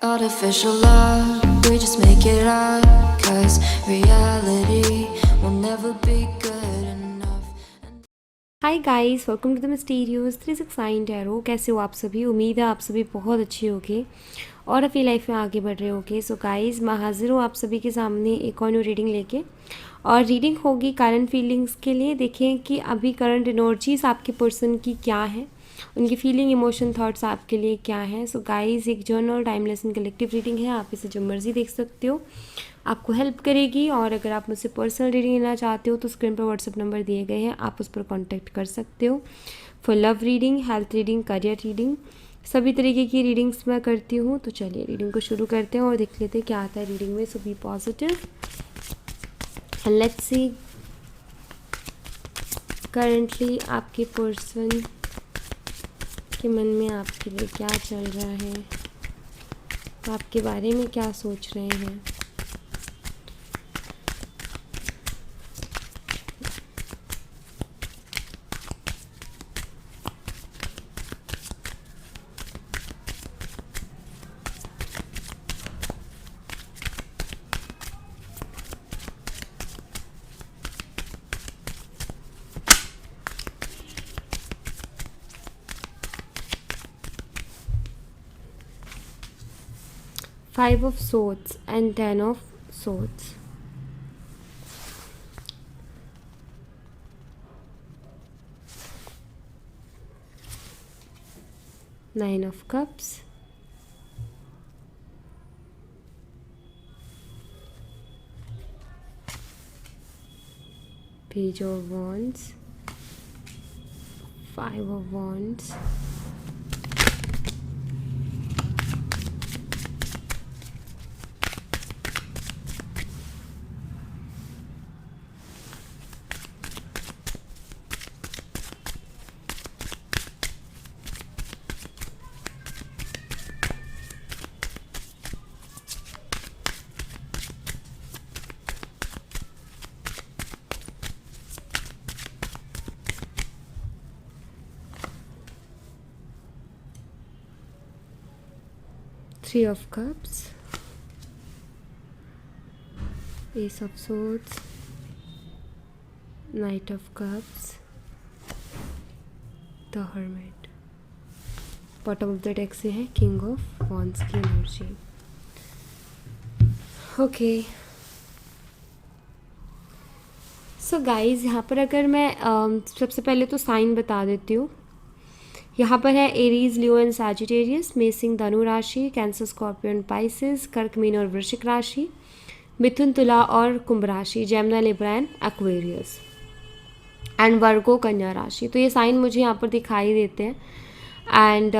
Artificial love, we just make it up, 'cause reality will never be good enough. Hi guys, welcome to the mysterious 369 tarot. कैसे हो आप सभी? उम्मीद है आप सभी बहुत अच्छे होगे और अपनी लाइफ में आगे बढ़ रहे होगे। सो गाइस, मैं हाजिर हूँ आप सभी के सामने एक और न्यू रीडिंग लेके, और रीडिंग होगी करंट फीलिंग्स के लिए। देखें कि अभी करंट एनर्जीज आपके पर्सन की क्या है, उनकी फीलिंग, इमोशन, थॉट्स आपके लिए क्या है। सो गाइस, एक journal timeless and collective reading है, आप इसे जो मर्जी देख सकते हो, आपको हेल्प करेगी। और अगर आप मुझसे पर्सनल रीडिंग लेना चाहते हो तो स्क्रीन पर व्हाट्सएप नंबर दिए गए हैं, आप उस पर कांटेक्ट कर सकते हो। For love reading, health reading, career reading, सभी तरीके की रीडिंग्स मैं करती हूँ। तो चलिए रीडिंग को शुरू करते हैं और देख लेते हैं क्या आता है रीडिंग में। So be positive and let's see currently आपके पर्सन के मन में आपके लिए क्या चल रहा है, आपके बारे में क्या सोच रहे हैं। Five of Swords and Ten of Swords. Nine of Cups. Page of Wands. Five of Wands. Three of Cups. Ace of Swords. Knight of Cups. The Hermit. Bottom of the deck से है king of wands की energy. Okay, so guys, यहाँ पर अगर मैं सबसे पहले तो साइन बता देती हूँ। यहाँ पर है एरीज, लियो एंड सैजिटेरियस, मेषिंग, धनु राशि, कैंसर, स्कॉर्पियन, पाइसेस, कर्क, मीन और वृश्चिक राशि, मिथुन, तुला और कुंभ राशि, Gemini, Libra and Aquarius, and वर्गो, कन्या राशि। तो ये साइन मुझे यहाँ पर दिखाई देते हैं। एंड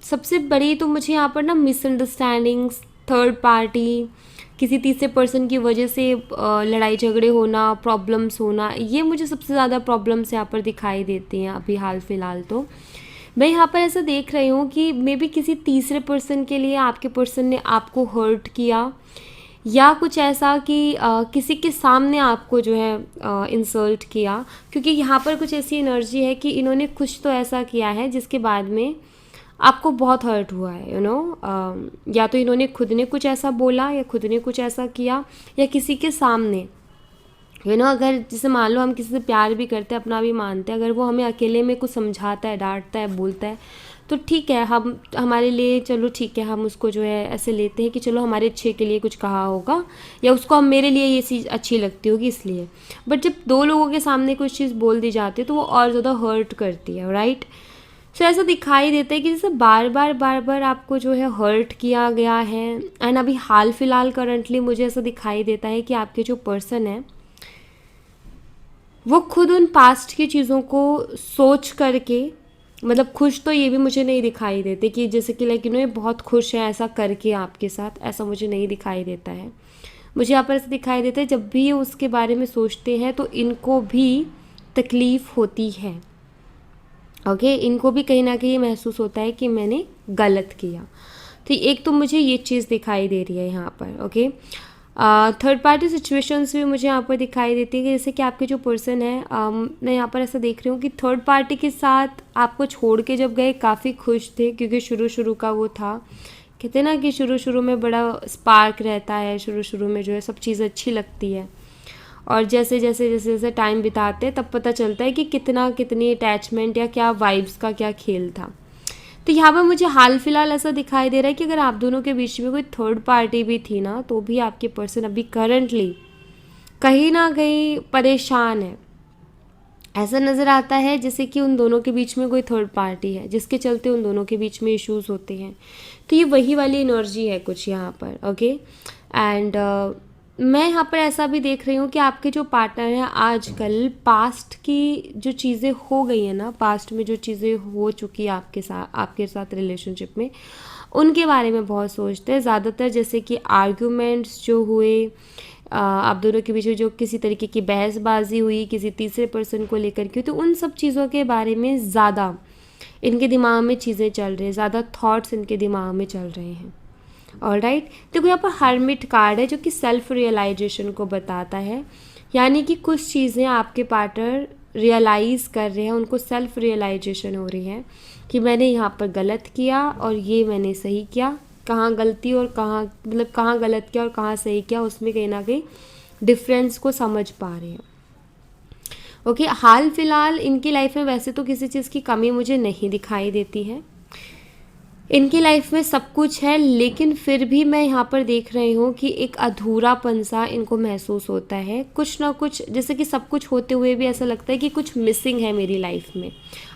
सबसे बड़ी तो मुझे यहाँ पर ना मिसअंडरस्टैंडिंग्स, थर्ड पार्टी, किसी तीसरे पर्सन की वजह से लड़ाई झगड़े होना, प्रॉब्लम्स होना, ये मुझे सबसे ज़्यादा प्रॉब्लम्स यहाँ पर दिखाई देती हैं अभी हाल फिलहाल। तो मैं यहाँ पर ऐसा देख रही हूँ कि मे बी किसी तीसरे पर्सन के लिए आपके पर्सन ने आपको हर्ट किया, या कुछ ऐसा कि किसी के सामने आपको जो है इंसल्ट किया, क्योंकि यहाँ पर कुछ ऐसी एनर्जी है कि इन्होंने कुछ तो ऐसा किया है जिसके बाद में आपको बहुत हर्ट हुआ है, या तो इन्होंने खुद ने कुछ ऐसा बोला, या खुद ने कुछ ऐसा किया, या किसी के सामने, अगर जैसे मान लो हम किसी से प्यार भी करते हैं, अपना भी मानते हैं, अगर वो हमें अकेले में कुछ समझाता है, डांटता है, बोलता है, तो ठीक है, हम हमारे लिए चलो ठीक है, हम उसको जो है ऐसे लेते हैं कि चलो हमारे अच्छे के लिए कुछ कहा होगा, या उसको हम मेरे लिए ये चीज़ अच्छी लगती होगी इसलिए। बट जब दो लोगों के सामने कुछ चीज़ बोल दी जाती है तो वो और ज़्यादा हर्ट करती है, राइट। सो ऐसा दिखाई देता है कि जैसे बार बार आपको जो है हर्ट किया गया है। एंड अभी हाल फिलहाल करंटली मुझे ऐसा दिखाई देता है कि आपके जो पर्सन है वो खुद उन पास्ट की चीज़ों को सोच करके, मतलब खुश तो ये भी मुझे नहीं दिखाई देते कि जैसे कि लाइक बहुत खुश है ऐसा करके आपके साथ, ऐसा मुझे नहीं दिखाई देता है। मुझे यहाँ पर ऐसा दिखाई देता है जब भी ये उसके बारे में सोचते हैं तो इनको भी तकलीफ़ होती है। ओके, इनको भी कहीं ना कहीं महसूस होता है कि मैंने गलत किया। तो एक तो मुझे ये चीज़ दिखाई दे रही है यहाँ पर। ओके, थर्ड पार्टी सिचुएशंस भी मुझे यहाँ पर दिखाई देती है कि जैसे कि आपके जो पर्सन है, मैं यहाँ पर ऐसा देख रही हूँ कि थर्ड पार्टी के साथ आपको छोड़ के जब गए काफ़ी खुश थे, क्योंकि शुरू का वो था कहते हैं ना कि शुरू शुरू में बड़ा स्पार्क रहता है, शुरू शुरू में जो है सब चीज़ अच्छी लगती है, और जैसे जैसे जैसे जैसे टाइम बिताते हैं तब पता चलता है कि कितनी अटैचमेंट या क्या वाइब्स का क्या खेल था। तो यहाँ पर मुझे हाल फिलहाल ऐसा दिखाई दे रहा है कि अगर आप दोनों के बीच में कोई थर्ड पार्टी भी थी ना, तो भी आपके पर्सन अभी करंटली कहीं ना कहीं परेशान है। ऐसा नज़र आता है जैसे कि उन दोनों के बीच में कोई थर्ड पार्टी है जिसके चलते उन दोनों के बीच में इश्यूज होते हैं। तो ये वही वाली एनर्जी है कुछ यहाँ पर, ओके। एंड मैं यहाँ पर ऐसा भी देख रही हूँ कि आपके जो पार्टनर हैं आजकल पास्ट की जो चीज़ें हो गई हैं ना, पास्ट में जो चीज़ें हो चुकी आपके साथ रिलेशनशिप में, उनके बारे में बहुत सोचते हैं ज़्यादातर। जैसे कि आर्ग्यूमेंट्स जो हुए, आप दोनों के बीच में जो किसी तरीके की बहसबाजी हुई किसी तीसरे पर्सन को लेकर के, तो उन सब चीज़ों के बारे में ज़्यादा इनके दिमाग में चीज़ें चल रही हैं, ज़्यादा थॉट्स इनके दिमाग में चल रहे हैं। ऑलराइट, देखो यहाँ पर हर्मिट कार्ड है जो कि सेल्फ रियलाइजेशन को बताता है, यानी कि कुछ चीज़ें आपके पार्टनर रियलाइज़ कर रहे हैं, उनको सेल्फ रियलाइजेशन हो रही है कि मैंने यहाँ पर गलत किया और ये मैंने सही किया, कहाँ गलती और कहाँ मतलब कहाँ गलत किया और कहाँ सही किया, उसमें कहीं ना कहीं डिफरेंस को समझ पा रहे हैं। ओके, हाल फिलहाल इनकी लाइफ में वैसे तो किसी चीज़ की कमी मुझे नहीं दिखाई देती है, इनकी लाइफ में सब कुछ है, लेकिन फिर भी मैं यहाँ पर देख रही हूँ कि एक अधूरापन सा इनको महसूस होता है, कुछ ना कुछ, जैसे कि सब कुछ होते हुए भी ऐसा लगता है कि कुछ मिसिंग है मेरी लाइफ में,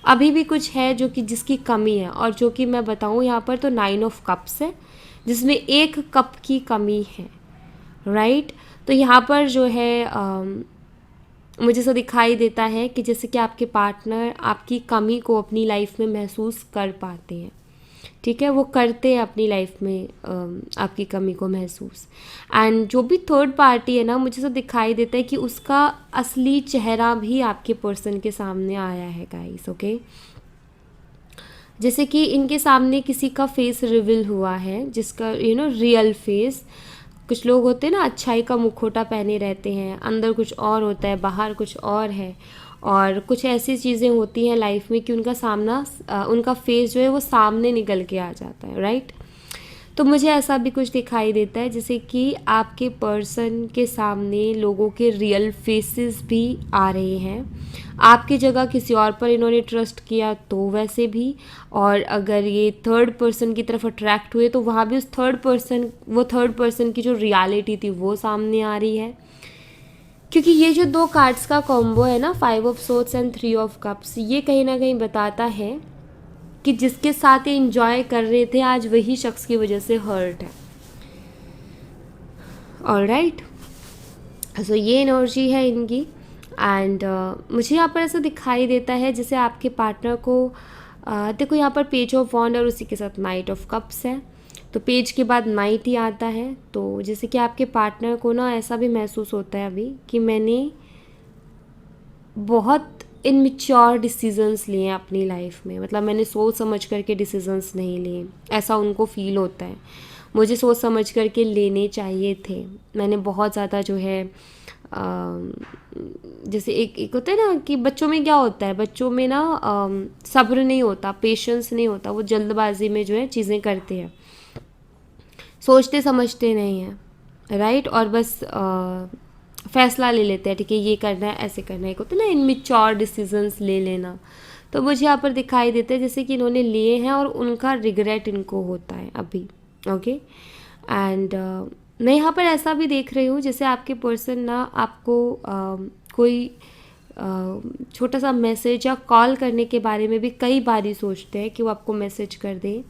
अभी भी कुछ है जो कि जिसकी कमी है। और जो कि मैं बताऊँ यहाँ पर तो 9 ऑफ कप्स है जिसमें 1 कप की कमी है, राइट। तो यहाँ पर जो है मुझे ऐसा दिखाई देता है कि जैसे कि आपके पार्टनर आपकी कमी को अपनी लाइफ में महसूस कर पाते हैं, ठीक है, वो करते हैं अपनी लाइफ में आपकी कमी को महसूस। एंड जो भी थर्ड पार्टी है ना, मुझे तो दिखाई देता है कि उसका असली चेहरा भी आपके पर्सन के सामने आया है गाइस, ओके। जैसे कि इनके सामने किसी का फेस रिवील हुआ है, जिसका रियल फेस। कुछ लोग होते हैं ना, अच्छाई का मुखौटा पहने रहते हैं, अंदर कुछ और होता है, बाहर कुछ और है। और कुछ ऐसी चीज़ें होती हैं लाइफ में कि उनका फेस जो है वो सामने निकल के आ जाता है, राइट। तो मुझे ऐसा भी कुछ दिखाई देता है जैसे कि आपके पर्सन के सामने लोगों के रियल फेसेस भी आ रहे हैं। आपकी जगह किसी और पर इन्होंने ट्रस्ट किया तो वैसे भी, और अगर ये थर्ड पर्सन की तरफ अट्रैक्ट हुए तो वहाँ भी उस थर्ड पर्सन की जो रियलिटी थी वो सामने आ रही है। क्योंकि ये जो 2 कार्ड्स का कॉम्बो है ना, 5 of swords and 3 of cups, ये कहीं ना कहीं बताता है कि जिसके साथ ये इंजॉय कर रहे थे आज वही शख्स की वजह से हर्ट है। ऑलराइट, सो ये एनर्जी है इनकी। एंड मुझे यहाँ पर ऐसा दिखाई देता है जैसे आपके पार्टनर को देखो यहाँ पर पेज ऑफ वॉन्ड और उसी के साथ नाइट ऑफ कप्स है, तो पेज के बाद नाइट ही आता है। तो जैसे कि आपके पार्टनर को ना ऐसा भी महसूस होता है अभी कि मैंने बहुत इनमेच्योर डिसीजंस लिए हैं अपनी लाइफ में, मतलब मैंने सोच समझ करके डिसीजंस नहीं लिए, ऐसा उनको फील होता है। मुझे सोच समझ करके लेने चाहिए थे, मैंने बहुत ज़्यादा जो है जैसे एक होता है ना कि बच्चों में क्या होता है, बच्चों में ना सब्र नहीं होता, पेशेंस नहीं होता, वो जल्दबाजी में जो है चीज़ें करते हैं, सोचते समझते नहीं हैं, राइट। और बस फैसला ले लेते हैं, ठीक है ये करना है ऐसे करना है, होता है ना इनमेच्योर डिसीजंस ले लेना। तो मुझे यहाँ पर दिखाई देते हैं जैसे कि इन्होंने लिए हैं और उनका रिग्रेट इनको होता है अभी, ओके। एंड मैं यहाँ पर ऐसा भी देख रही हूँ जैसे आपके पर्सन ना आपको कोई छोटा सा मैसेज या कॉल करने के बारे में भी कई बार ही सोचते हैं कि वो आपको मैसेज कर दें,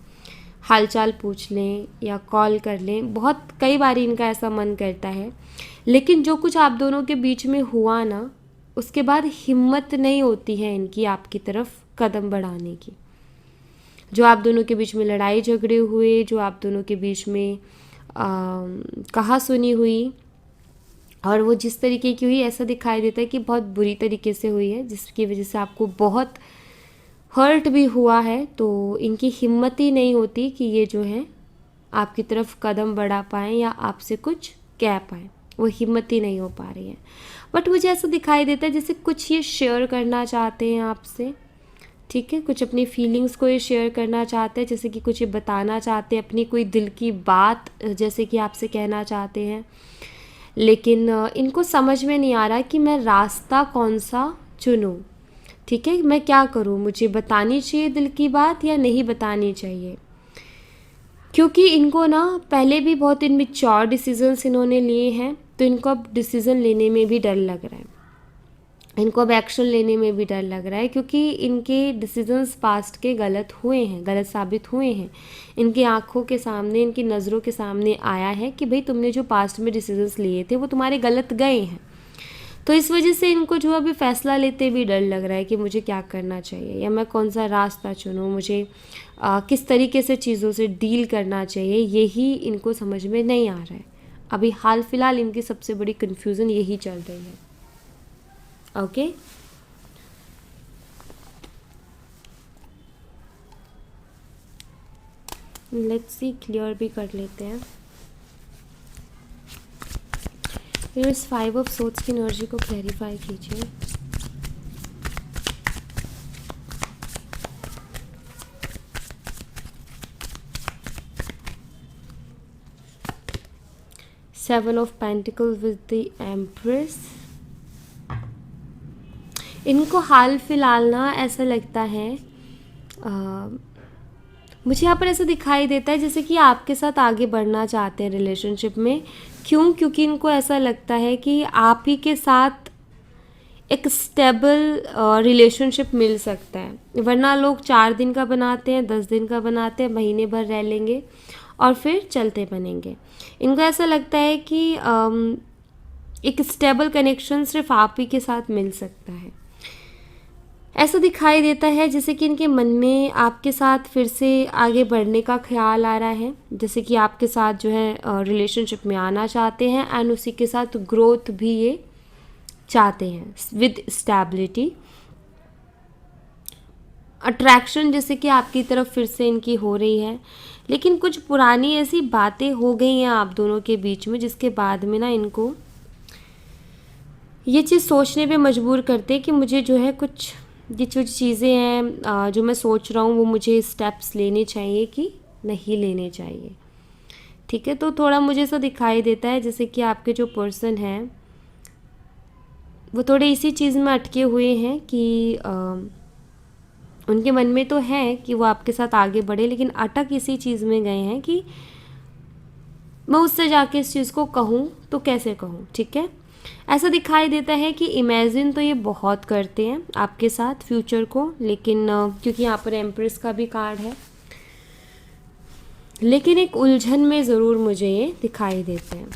हालचाल पूछ लें या कॉल कर लें, बहुत कई बार इनका ऐसा मन करता है। लेकिन जो कुछ आप दोनों के बीच में हुआ ना, उसके बाद हिम्मत नहीं होती है इनकी आपकी तरफ कदम बढ़ाने की। जो आप दोनों के बीच में लड़ाई झगड़े हुए, जो आप दोनों के बीच में कहा सुनी हुई, और वो जिस तरीके की हुई, ऐसा दिखाई देता है कि बहुत बुरी तरीके से हुई है, जिसकी वजह से आपको बहुत हर्ट भी हुआ है। तो इनकी हिम्मत ही नहीं होती कि ये जो है आपकी तरफ कदम बढ़ा पाएँ या आपसे कुछ कह पाएँ, वो हिम्मत ही नहीं हो पा रही है। बट मुझे ऐसा दिखाई देता है जैसे कुछ ये शेयर करना चाहते हैं आपसे, ठीक है, कुछ अपनी फीलिंग्स को ये शेयर करना चाहते हैं, जैसे कि कुछ ये बताना चाहते हैं, अपनी कोई दिल की बात जैसे कि आपसे कहना चाहते हैं, लेकिन इनको समझ में नहीं आ रहा कि मैं रास्ता कौन सा चुनूं। ठीक है, मैं क्या करूं, मुझे बतानी चाहिए दिल की बात या नहीं बतानी चाहिए, क्योंकि इनको ना पहले भी बहुत इनमेच्योर डिसीजंस इन्होंने लिए हैं, तो इनको अब डिसीज़न लेने में भी डर लग रहा है, इनको अब एक्शन लेने में भी डर लग रहा है, क्योंकि इनके डिसीजंस पास्ट के गलत हुए हैं, गलत साबित हुए हैं। इनकी आंखों के सामने, इनकी नज़रों के सामने आया है कि भाई तुमने जो पास्ट में डिसीजंस लिए थे वो तुम्हारे गलत गए हैं। तो इस वजह से इनको जो अभी फ़ैसला लेते भी डर लग रहा है कि मुझे क्या करना चाहिए, या मैं कौन सा रास्ता चुनूँ, मुझे किस तरीके से चीज़ों से डील करना चाहिए, यही इनको समझ में नहीं आ रहा है। अभी हाल फिलहाल इनकी सबसे बड़ी कन्फ्यूज़न यही चल रही है। ओके, लेट्स सी, क्लियर भी कर लेते हैं। इस 5 ऑफ सोर्ड्स की एनर्जी को क्लैरिफाई कीजिए। Seven of pentacle with the empress. इनको हाल फिलहाल ना ऐसा लगता है, मुझे यहाँ पर ऐसा दिखाई देता है जैसे कि आपके साथ आगे बढ़ना चाहते हैं रिलेशनशिप में। क्यों? क्योंकि इनको ऐसा लगता है कि आप ही के साथ एक स्टेबल रिलेशनशिप मिल सकता है, वरना लोग 4 दिन का बनाते हैं, 10 दिन का बनाते हैं, महीने भर रह लेंगे और फिर चलते बनेंगे। इनको ऐसा लगता है कि एक स्टेबल कनेक्शन सिर्फ आप ही के साथ मिल सकता है। ऐसा दिखाई देता है जैसे कि इनके मन में आपके साथ फिर से आगे बढ़ने का ख्याल आ रहा है, जैसे कि आपके साथ जो है रिलेशनशिप में आना चाहते हैं, एंड उसी के साथ ग्रोथ भी ये चाहते हैं विद स्टेबिलिटी। अट्रैक्शन जैसे कि आपकी तरफ फिर से इनकी हो रही है, लेकिन कुछ पुरानी ऐसी बातें हो गई हैं आप दोनों के बीच में, जिसके बाद में ना इनको ये चीज़ सोचने पे मजबूर करते हैं कि मुझे जो है कुछ ये जो चीज़ें हैं जो मैं सोच रहा हूँ वो मुझे स्टेप्स लेने चाहिए कि नहीं लेने चाहिए। ठीक है, तो थोड़ा मुझे ऐसा दिखाई देता है जैसे कि आपके जो पर्सन हैं वो थोड़े इसी चीज़ में अटके हुए हैं कि उनके मन में तो है कि वो आपके साथ आगे बढ़े, लेकिन अटक इसी चीज़ में गए हैं कि मैं उससे जाके इस चीज़ को कहूँ तो कैसे कहूँ। ठीक है, ऐसा दिखाई देता है कि इमेजिन तो ये बहुत करते हैं आपके साथ फ्यूचर को, लेकिन क्योंकि यहाँ पर एम्प्रेस का भी कार्ड है, लेकिन एक उलझन में ज़रूर मुझे ये दिखाई देते हैं।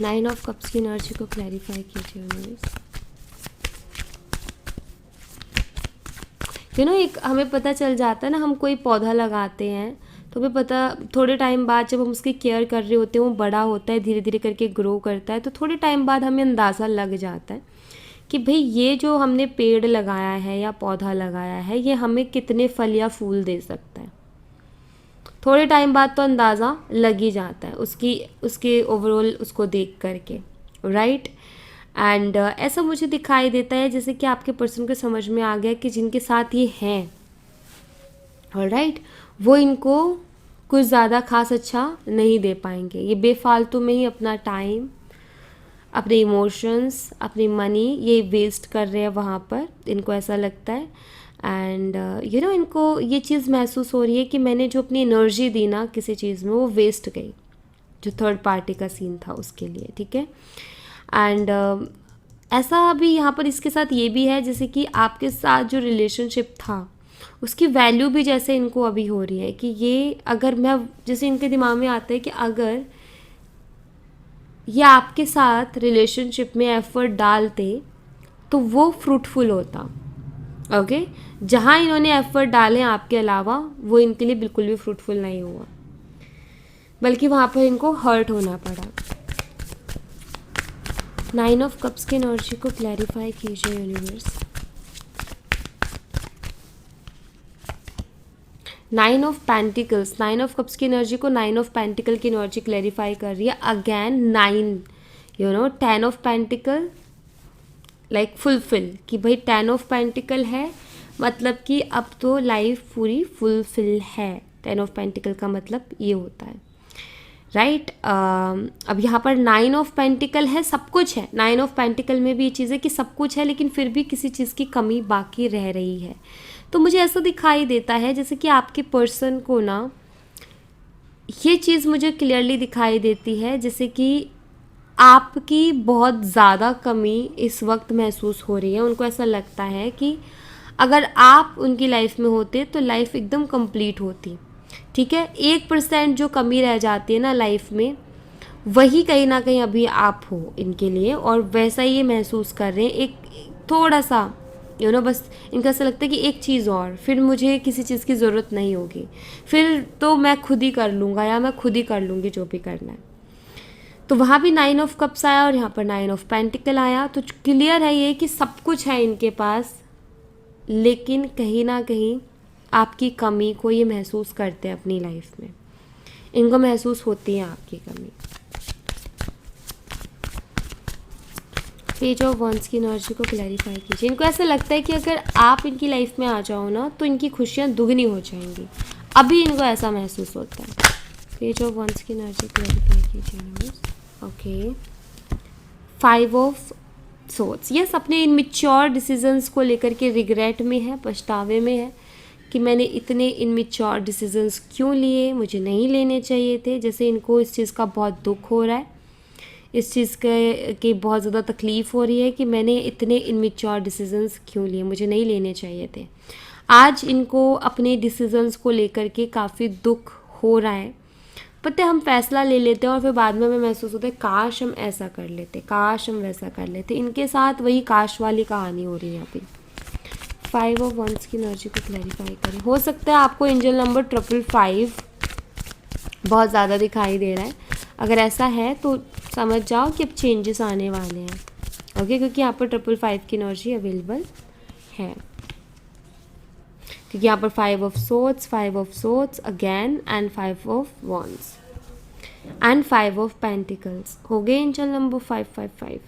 9 ऑफ कप्स की एनर्जी को क्लैरिफाई कीजिए यूनिवर्स। एक हमें पता चल जाता है ना, हम कोई पौधा लगाते हैं तो हमें पता, थोड़े टाइम बाद जब हम उसकी केयर कर रहे होते हैं, वो बड़ा होता है, धीरे धीरे करके ग्रो करता है, तो थोड़े टाइम बाद हमें अंदाज़ा लग जाता है कि भाई ये जो हमने पेड़ लगाया है या पौधा लगाया है ये हमें कितने फल या फूल दे सकता है। थोड़े टाइम बाद तो अंदाज़ा लग ही जाता है उसके ओवरऑल उसको देख करके, राइट। एंड ऐसा मुझे दिखाई देता है जैसे कि आपके पर्सन को समझ में आ गया कि जिनके साथ ये हैं, ऑलराइट, वो इनको कुछ ज़्यादा खास अच्छा नहीं दे पाएंगे। ये बेफालतू में ही अपना टाइम, अपने इमोशंस, अपनी मनी ये वेस्ट कर रहे हैं वहाँ पर, इनको ऐसा लगता है। एंड इनको ये चीज़ महसूस हो रही है कि मैंने जो अपनी एनर्जी दी ना किसी चीज़ में वो वेस्ट गई, जो थर्ड पार्टी का सीन था उसके लिए। ठीक है, एंड ऐसा अभी यहाँ पर इसके साथ ये भी है जैसे कि आपके साथ जो रिलेशनशिप था उसकी वैल्यू भी जैसे इनको अभी हो रही है कि ये अगर मैं, जैसे इनके दिमाग में आता है कि अगर ये आपके साथ रिलेशनशिप में एफर्ट डालते तो वो फ्रूटफुल होता। ओके, जहाँ इन्होंने एफर्ट डाले आपके अलावा वो इनके लिए बिल्कुल भी फ्रूटफुल नहीं हुआ, बल्कि वहाँ पर इनको हर्ट होना पड़ा। 9 ऑफ कप्स की एनर्जी को क्लैरिफाई कीजिए universe. 9 of pentacles, 9 of cups की एनर्जी को 9 ऑफ पेंटिकल की एनर्जी क्लैरिफाई कर रही है। Again 9 10 of pentacle like fulfil, कि भाई 10 ऑफ पेंटिकल है मतलब कि अब तो लाइफ पूरी फुलफिल है। 10 ऑफ पेंटिकल का मतलब ये होता है, राइट। अब यहाँ पर 9 ऑफ पेंटिकल है, सब कुछ है। 9 ऑफ पेंटिकल में भी ये चीज़ है कि सब कुछ है, लेकिन फिर भी किसी चीज़ की कमी बाकी रह रही है। तो मुझे ऐसा दिखाई देता है जैसे कि आपके पर्सन को ना, ये चीज़ मुझे क्लियरली दिखाई देती है जैसे कि आपकी बहुत ज़्यादा कमी इस वक्त महसूस हो रही है। उनको ऐसा लगता है कि अगर आप उनकी लाइफ में होते तो लाइफ एकदम कंप्लीट होती, ठीक है। 1% जो कमी रह जाती है ना लाइफ में, वही कहीं ना कहीं अभी आप हो इनके लिए, और वैसा ही ये महसूस कर रहे हैं। एक थोड़ा सा बस इनका ऐसा लगता है कि एक चीज़ और, फिर मुझे किसी चीज़ की ज़रूरत नहीं होगी, फिर तो मैं खुद ही कर लूँगा या मैं खुद ही कर लूँगी जो भी करना है। तो वहाँ भी 9 ऑफ कप्स आया और यहाँ पर 9 ऑफ पेंटिकल आया। तो क्लियर है ये कि सब कुछ है इनके पास, लेकिन कहीं ना कहीं आपकी कमी को ये महसूस करते हैं अपनी लाइफ में। इनको महसूस होती है आपकी कमी। पेज ऑफ वंस की एनर्जी को क्लैरिफाई कीजिए। इनको ऐसा लगता है कि अगर आप इनकी लाइफ में आ जाओ ना तो इनकी खुशियाँ दुगनी हो जाएंगी। अभी इनको ऐसा महसूस होता है। पेज ऑफ वंस की एनर्जी क्लैरिफाई कीजिए। Okay, 5 of sorts. यस, अपने इनमिच्योर डिसीजंस को लेकर के रिग्रेट में है, पछतावे में है कि मैंने इतने इनमिच्योर डिसीजंस क्यों लिए, मुझे नहीं लेने चाहिए थे। जैसे इनको इस चीज़ का बहुत दुख हो रहा है, इस चीज़ की बहुत ज़्यादा तकलीफ़ हो रही है कि मैंने इतने इनमिच्योर डिसीजंस क्यों लिए, मुझे नहीं लेने चाहिए थे। आज इनको अपने डिसीजंस को लेकर के काफ़ी दुख हो रहा है। पता है, हम फैसला ले लेते हैं और फिर बाद में हमें महसूस होता है काश हम ऐसा कर लेते, काश हम वैसा कर लेते। इनके साथ वही काश वाली कहानी हो रही है अभी। 5 ऑफ वंस की एनर्जी को क्लैरिफाई करें। हो सकता है आपको एंजल नंबर 555 बहुत ज़्यादा दिखाई दे रहा है। अगर ऐसा है तो समझ जाओ कि अब चेंजेस आने वाले हैं, ओके, क्योंकि यहाँ पर 555 की एनर्जी अवेलेबल है। क्योंकि यहाँ पर 5 of sorts again and 5 of wands and 5 of pentacles हो गए एंजल नंबर 555।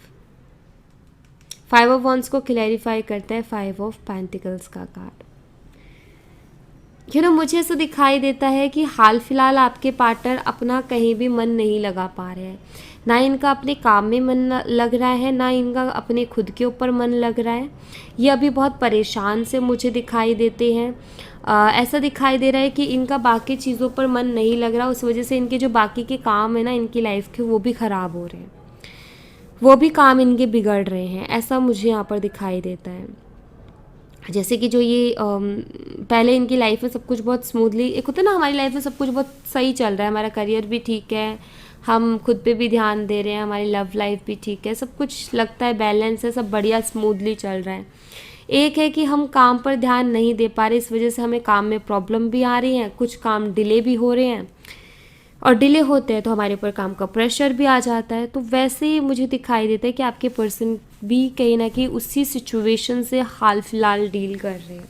5 ऑफ वॉन्ड्स को क्लैरिफाई करता है 5 ऑफ पेंटिकल्स का कार्ड। मुझे ऐसा दिखाई देता है कि हाल फिलहाल आपके पार्टनर अपना कहीं भी मन नहीं लगा पा रहे हैं। ना इनका अपने काम में मन लग रहा है, ना इनका अपने खुद के ऊपर मन लग रहा है। ये अभी बहुत परेशान से मुझे दिखाई देते हैं। ऐसा दिखाई दे रहा है कि इनका बाकी चीज़ों पर मन नहीं लग रहा, उस वजह से इनके जो बाकी के काम है ना इनकी लाइफ के, वो भी ख़राब हो रहे हैं, वो भी काम इनके बिगड़ रहे हैं। ऐसा मुझे यहाँ पर दिखाई देता है। जैसे कि जो ये पहले इनकी लाइफ में सब कुछ बहुत स्मूथली, एक होता है ना हमारी लाइफ में सब कुछ बहुत सही चल रहा है, हमारा करियर भी ठीक है, हम खुद पे भी ध्यान दे रहे हैं, हमारी लव लाइफ भी ठीक है, सब कुछ लगता है बैलेंस है, सब बढ़िया स्मूथली चल रहा है। एक है कि हम काम पर ध्यान नहीं दे पा रहे, इस वजह से हमें काम में प्रॉब्लम भी आ रही है, कुछ काम डिले भी हो रहे हैं, और डिले होते हैं तो हमारे ऊपर काम का प्रेशर भी आ जाता है। तो वैसे ही मुझे दिखाई देता है कि आपके पर्सन भी कहीं ना कहीं उसी सिचुएशन से हाल फिलहाल डील कर रहे हैं।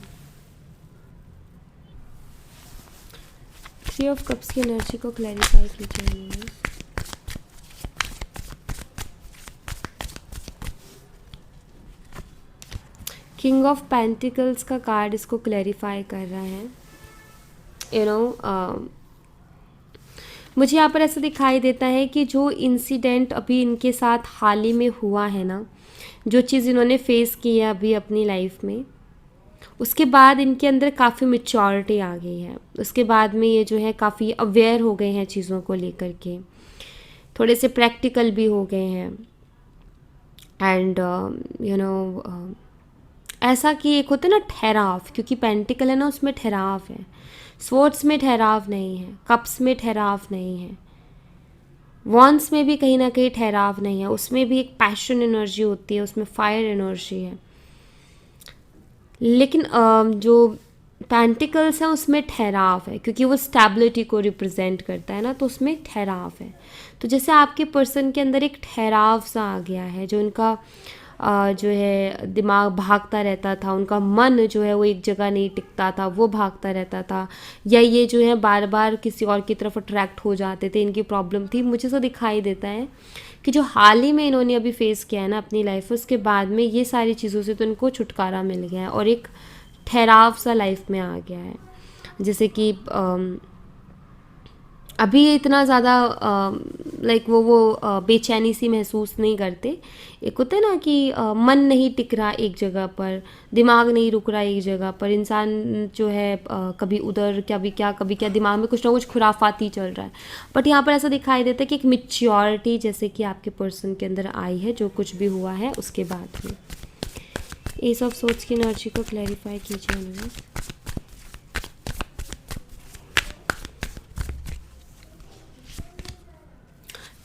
3 ऑफ कप्स की एनर्जी को क्लैरिफाई कीजिए। किंग ऑफ पेंटिकल्स का कार्ड इसको क्लैरिफाई कर रहा है। मुझे यहाँ पर ऐसा दिखाई देता है कि जो इंसिडेंट अभी इनके साथ हाल ही में हुआ है ना, जो चीज़ इन्होंने फेस की है अभी अपनी लाइफ में, उसके बाद इनके अंदर काफ़ी मैच्योरिटी आ गई है। उसके बाद में ये जो है काफ़ी अवेयर हो गए हैं चीज़ों को लेकर के, थोड़े से प्रैक्टिकल भी हो गए हैं। एंड ऐसा कि एक होता है ना ठहराव, क्योंकि पेंटिकल है ना उसमें ठहराव है, स्वॉर्ड्स में ठहराव नहीं है, कप्स में ठहराव नहीं है, वॉन्ड्स में भी कहीं ना कहीं ठहराव नहीं है। उसमें भी एक पैशन एनर्जी होती है, उसमें फायर एनर्जी है, लेकिन जो पेंटिकल्स है उसमें ठहराव है, क्योंकि वो स्टेबिलिटी को रिप्रेजेंट करता है ना, तो उसमें ठहराव है। तो जैसे आपके पर्सन के अंदर एक ठहराव सा आ गया है, जो उनका जो है दिमाग भागता रहता था, उनका मन जो है वो एक जगह नहीं टिकता था, वो भागता रहता था, या ये जो है बार बार किसी और की तरफ अट्रैक्ट हो जाते थे, इनकी प्रॉब्लम थी। मुझे तो दिखाई देता है कि जो हाल ही में इन्होंने अभी फेस किया है ना अपनी लाइफ में, उसके बाद में ये सारी चीज़ों से तो इनको छुटकारा मिल गया है और एक ठहराव सा लाइफ में आ गया है। जैसे कि अभी ये इतना ज़्यादा लाइक वो बेचैनी सी महसूस नहीं करते। एक होता है ना कि मन नहीं टिक रहा एक जगह पर, दिमाग नहीं रुक रहा एक जगह पर, इंसान जो है कभी उधर कभी क्या दिमाग में कुछ ना कुछ खुराफाती चल रहा है। बट यहाँ पर ऐसा दिखाई देता है कि एक मेच्योरिटी जैसे कि आपके पर्सन के अंदर आई है, जो कुछ भी हुआ है उसके बाद में। ये सब सोच की एनर्जी को क्लैरिफाई कीजिए यूनिवर्स।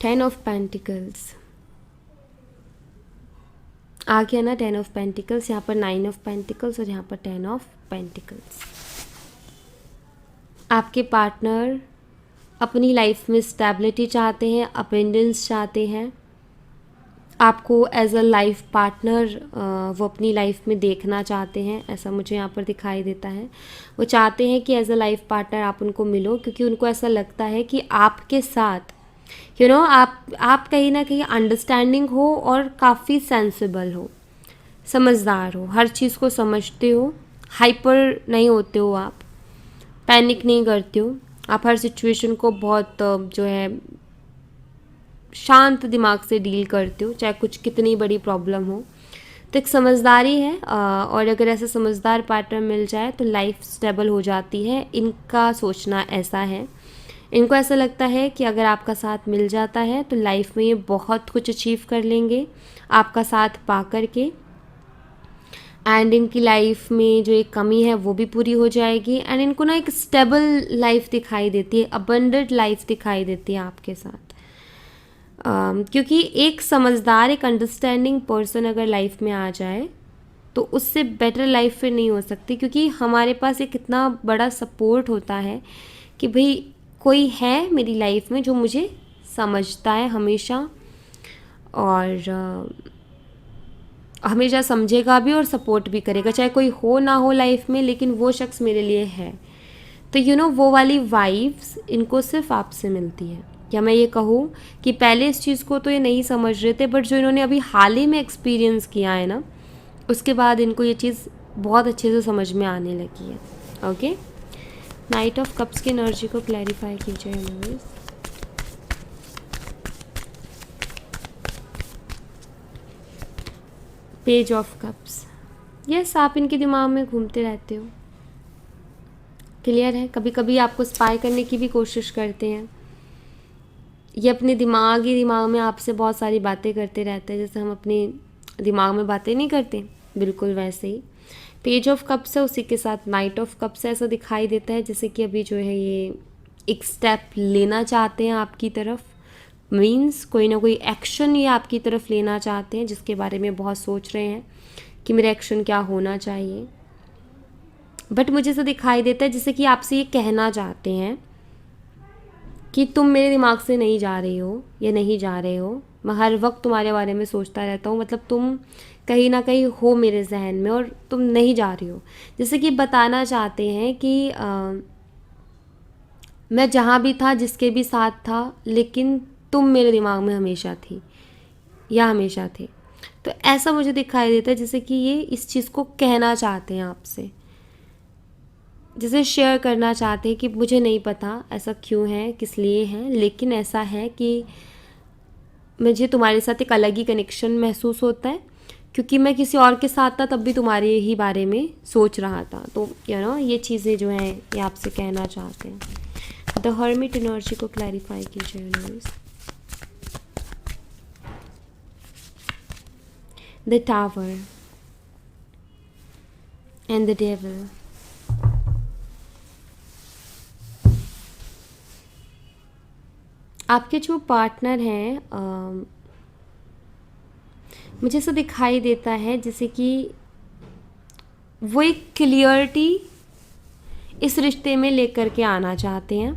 टेन ऑफ पेंटिकल्स आ गया ना, 10 ऑफ पेंटिकल्स, यहाँ पर 9 ऑफ पेंटिकल्स और यहाँ पर 10 ऑफ पेंटिकल्स। आपके पार्टनर अपनी लाइफ में स्टेबिलिटी चाहते हैं, अपेंडेंस चाहते हैं, आपको एज अ लाइफ पार्टनर वो अपनी लाइफ में देखना चाहते हैं, ऐसा मुझे यहाँ पर दिखाई देता है। वो चाहते हैं कि एज अ लाइफ पार्टनर आप उनको मिलो, क्योंकि उनको ऐसा लगता है कि आपके साथ आप कहीं ना कहीं अंडरस्टैंडिंग हो और काफ़ी सेंसिबल हो, समझदार हो, हर चीज़ को समझते हो, हाइपर नहीं होते हो, आप पैनिक नहीं करते हो, आप हर सिचुएशन को बहुत जो है शांत दिमाग से डील करते हो, चाहे कुछ कितनी बड़ी प्रॉब्लम हो। तो एक समझदारी है, और अगर ऐसा समझदार पार्टनर मिल जाए तो लाइफ स्टेबल हो जाती है। इनका सोचना ऐसा है, इनको ऐसा लगता है कि अगर आपका साथ मिल जाता है तो लाइफ में ये बहुत कुछ अचीव कर लेंगे आपका साथ पा कर के, एंड इनकी लाइफ में जो एक कमी है वो भी पूरी हो जाएगी। एंड इनको ना एक स्टेबल लाइफ दिखाई देती है, अबंडेंट लाइफ दिखाई देती है आपके साथ। क्योंकि एक समझदार, एक अंडरस्टैंडिंग पर्सन अगर लाइफ में आ जाए तो उससे बेटर लाइफ फिर नहीं हो सकती, क्योंकि हमारे पास एक इतना बड़ा सपोर्ट होता है कि भाई कोई है मेरी लाइफ में जो मुझे समझता है हमेशा, और हमेशा समझेगा भी और सपोर्ट भी करेगा, चाहे कोई हो ना हो लाइफ में, लेकिन वो शख्स मेरे लिए है। तो वो वाली वाइब्स इनको सिर्फ आपसे मिलती है। या मैं ये कहूँ कि पहले इस चीज़ को तो ये नहीं समझ रहे थे, बट जो इन्होंने अभी हाल ही में एक्सपीरियंस किया है ना, उसके बाद इनको ये चीज़ बहुत अच्छे से समझ में आने लगी है। ओके, नाइट ऑफ कप्स की एनर्जी को क्लैरिफाई कीजिए universe. Page of cups, yes, आप इनके दिमाग में घूमते रहते हो, क्लियर है। कभी कभी आपको स्पाई करने की भी कोशिश करते हैं, ये अपने दिमाग में आपसे बहुत सारी बातें करते रहते हैं, जैसे हम अपने दिमाग में बातें नहीं करते, बिल्कुल वैसे ही। पेज ऑफ कप्स है, उसी के साथ नाइट ऑफ कप्स है। ऐसा दिखाई देता है जैसे कि अभी जो है ये एक स्टेप लेना चाहते हैं आपकी तरफ, मीन्स कोई ना कोई एक्शन ये आपकी तरफ लेना चाहते हैं, जिसके बारे में बहुत सोच रहे हैं कि मेरा एक्शन क्या होना चाहिए। बट मुझे ऐसा दिखाई देता है जैसे कि आपसे ये कहना चाहते हैं कि तुम मेरे दिमाग से नहीं जा रही हो या नहीं जा रहे हो, मैं हर वक्त तुम्हारे बारे में सोचता रहता हूँ, मतलब तुम कहीं ना कहीं हो मेरे जहन में और तुम नहीं जा रही हो। जैसे कि बताना चाहते हैं कि मैं जहाँ भी था, जिसके भी साथ था, लेकिन तुम मेरे दिमाग में हमेशा थी या हमेशा थे। तो ऐसा मुझे दिखाई देता है जैसे कि ये इस चीज़ को कहना चाहते हैं आपसे, जैसे शेयर करना चाहते हैं कि मुझे नहीं पता ऐसा क्यों है, किस लिए है, लेकिन ऐसा है कि मुझे तुम्हारे साथ एक अलग ही कनेक्शन महसूस होता है, क्योंकि मैं किसी और के साथ था तब भी तुम्हारे ही बारे में सोच रहा था। तो ये चीज़ें जो हैं ये आपसे कहना चाहते हैं। द हर्मिट एनर्जी को क्लैरिफाई कीजिए universe. The tower and the devil. आपके जो पार्टनर हैं, मुझे ऐसा दिखाई देता है जैसे कि वो एक क्लियरिटी इस रिश्ते में लेकर के आना चाहते हैं।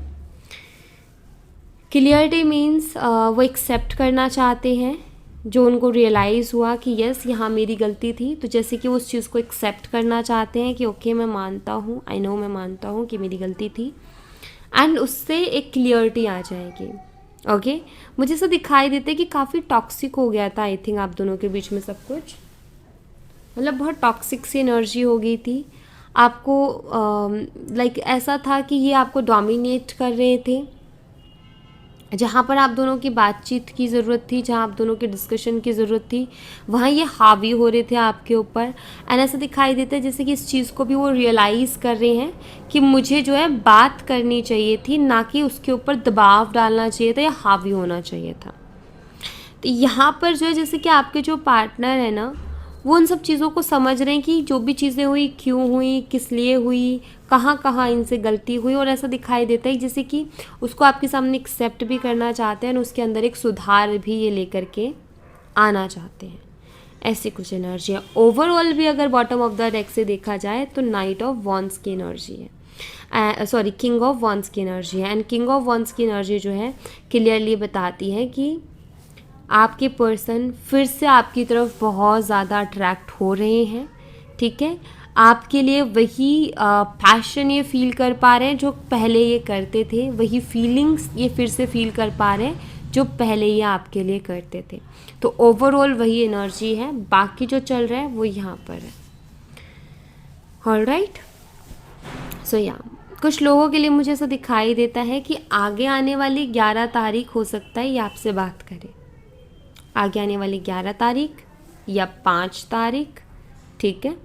क्लियरिटी मीन्स वो एक्सेप्ट करना चाहते हैं जो उनको रियलाइज़ हुआ कि यस यहाँ मेरी गलती थी, तो जैसे कि वो उस चीज़ को एक्सेप्ट करना चाहते हैं कि ओके मैं मानता हूँ, आई नो मैं मानता हूँ कि मेरी गलती थी, एंड उससे एक क्लियरिटी आ जाएगी। ओके, मुझे ऐसा दिखाई देता है कि काफ़ी टॉक्सिक हो गया था आई थिंक आप दोनों के बीच में सब कुछ, मतलब बहुत टॉक्सिक सी एनर्जी हो गई थी। आपको लाइक ऐसा था कि ये आपको डोमिनेट कर रहे थे, जहाँ पर आप दोनों की बातचीत की ज़रूरत थी, जहाँ आप दोनों के डिस्कशन की ज़रूरत थी, वहाँ ये हावी हो रहे थे आपके ऊपर। एंड ऐसा दिखाई देता है जैसे कि इस चीज़ को भी वो रियलाइज़ कर रहे हैं कि मुझे जो है बात करनी चाहिए थी, ना कि उसके ऊपर दबाव डालना चाहिए था या हावी होना चाहिए था। तो यहाँ पर जो है जैसे कि आपके जो पार्टनर है ना, वो उन सब चीज़ों को समझ रहे हैं कि जो भी चीज़ें हुई क्यों हुई, किस लिए हुई, कहाँ कहाँ इनसे गलती हुई, और ऐसा दिखाई देता है जैसे कि उसको आपके सामने एक्सेप्ट भी करना चाहते हैं और उसके अंदर एक सुधार भी ये लेकर के आना चाहते हैं। ऐसी कुछ एनर्जी है। ओवरऑल भी अगर बॉटम ऑफ द डेक से देखा जाए तो नाइट ऑफ वॉन्ड्स की एनर्जी है, सॉरी किंग ऑफ वॉन्ड्स की एनर्जी है। एंड किंग ऑफ वॉन्ड्स की एनर्जी जो है क्लियरली बताती है कि आपके पर्सन फिर से आपकी तरफ बहुत ज़्यादा अट्रैक्ट हो रहे हैं, ठीक है। आपके लिए वही पैशन ये फील कर पा रहे हैं जो पहले ये करते थे, वही फीलिंग्स ये फिर से फील कर पा रहे हैं जो पहले ये आपके लिए करते थे। तो ओवरऑल वही एनर्जी है, बाकी जो चल रहा है वो यहाँ पर है। ऑलराइट, सो या कुछ लोगों के लिए मुझे ऐसा दिखाई देता है कि आगे आने वाली 11 तारीख हो सकता है ये आपसे बात करे, आगे आने वाली 11 तारीख या 5 तारीख, ठीक है,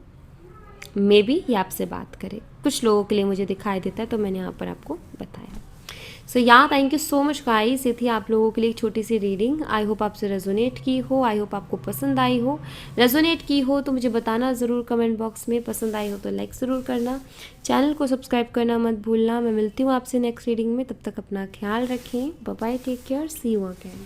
मे बी ये आपसे बात करे। कुछ लोगों के लिए मुझे दिखाई देता है, तो मैंने यहाँ पर आपको बताया। सो या thank you so much guys, ये थी आप लोगों के लिए एक छोटी सी रीडिंग। आई होप आपसे रेजोनेट की हो, आई होप आपको पसंद आई हो। रेजोनेट की हो तो मुझे बताना ज़रूर कमेंट बॉक्स में, पसंद आई हो तो लाइक ज़रूर करना, चैनल को सब्सक्राइब करना मत भूलना। मैं मिलती हूँ आपसे नेक्स्ट रीडिंग में, तब तक अपना ख्याल रखें। Bye bye, take care, see you again.